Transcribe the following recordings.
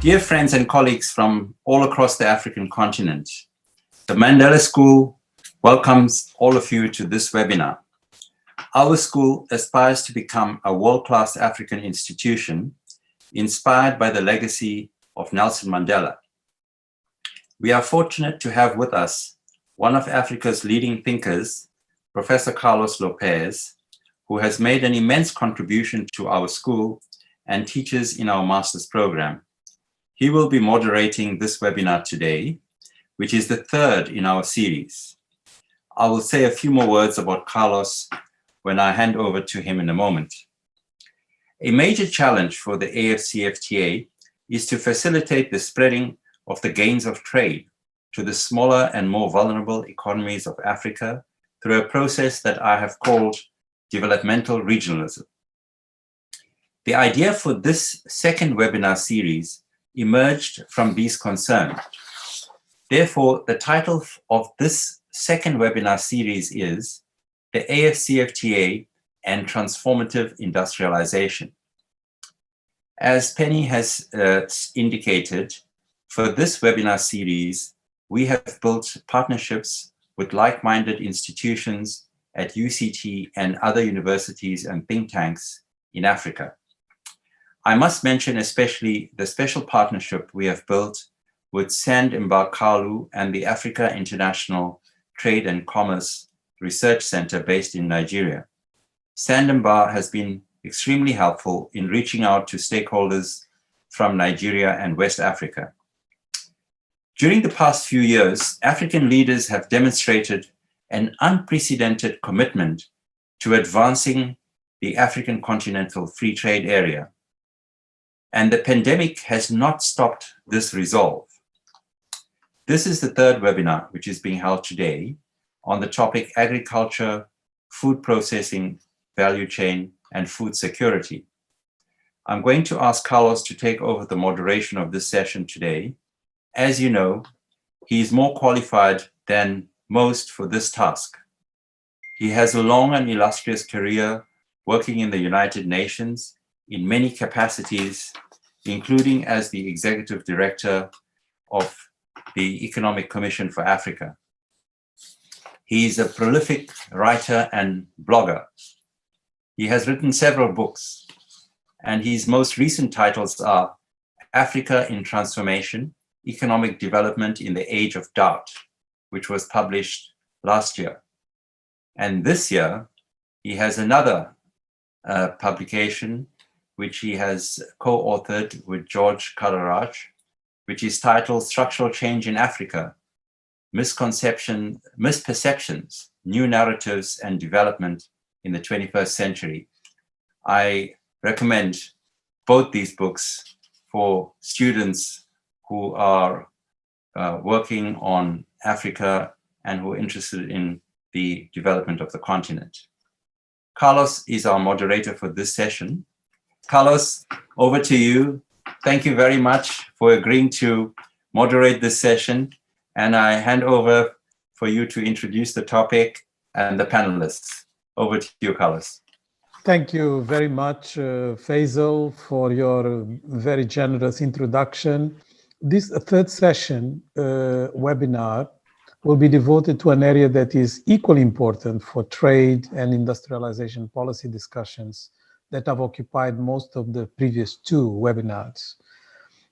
Dear friends and colleagues from all across the African continent, the Mandela School welcomes all of you to this webinar. Our school aspires to become a world-class African institution inspired by the legacy of Nelson Mandela. We are fortunate to have with us one of Africa's leading thinkers, Professor Carlos Lopez, who has made an immense contribution to our school and teaches in our master's program. He will be moderating this webinar today, which is the third in our series. I will say a few more words about Carlos when I hand over to him in a moment. A major challenge for the AFCFTA is to facilitate the spreading of the gains of trade to the smaller and more vulnerable economies of Africa through a process that I have called developmental regionalism. The idea for this second webinar series emerged from these concerns. Therefore, the title of this second webinar series is The AFCFTA and Transformative Industrialization. As Penny has indicated, for this webinar series, we have built partnerships with like-minded institutions at UCT and other universities and think tanks in Africa. I must mention especially the special partnership we have built with Sandemba Kalu and the Africa International Trade and Commerce Research Center based in Nigeria. Sandemba has been extremely helpful in reaching out to stakeholders from Nigeria and West Africa. During the past few years, African leaders have demonstrated an unprecedented commitment to advancing the African continental free trade area. And the pandemic has not stopped this resolve. This is the third webinar, which is being held today on the topic agriculture, food processing, value chain, and food security. I'm going to ask Carlos to take over the moderation of this session today. As you know, he is more qualified than most for this task. He has a long and illustrious career working in the United Nations in many capacities, including as the Executive Director of the Economic Commission for Africa. He is a prolific writer and blogger. He has written several books, and his most recent titles are Africa in Transformation, Economic Development in the Age of Doubt, which was published last year. And this year, he has another publication, which he has co-authored with George Kalaraj, which is titled Structural Change in Africa, Misperceptions, New Narratives and Development in the 21st Century. I recommend both these books for students who are working on Africa and who are interested in the development of the continent. Carlos is our moderator for this session. Carlos, over to you. Thank you very much for agreeing to moderate this session. And I hand over for you to introduce the topic and the panelists. Over to you, Carlos. Thank you very much, Faisal, for your very generous introduction. This third session webinar will be devoted to an area that is equally important for trade and industrialization policy discussions that have occupied most of the previous two webinars.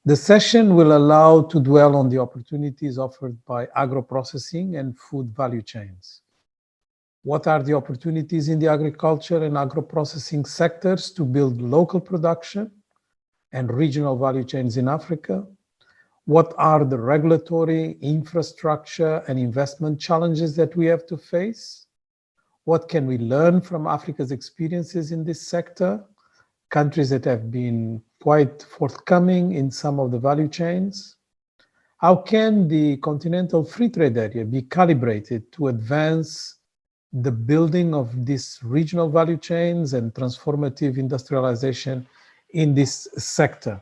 The session will allow to dwell on the opportunities offered by agro-processing and food value chains. What are the opportunities in the agriculture and agro-processing sectors to build local production and regional value chains in Africa? What are the regulatory, infrastructure, and investment challenges that we have to face? What can we learn from Africa's experiences in this sector? Countries that have been quite forthcoming in some of the value chains. How can the continental free trade area be calibrated to advance the building of these regional value chains and transformative industrialization in this sector?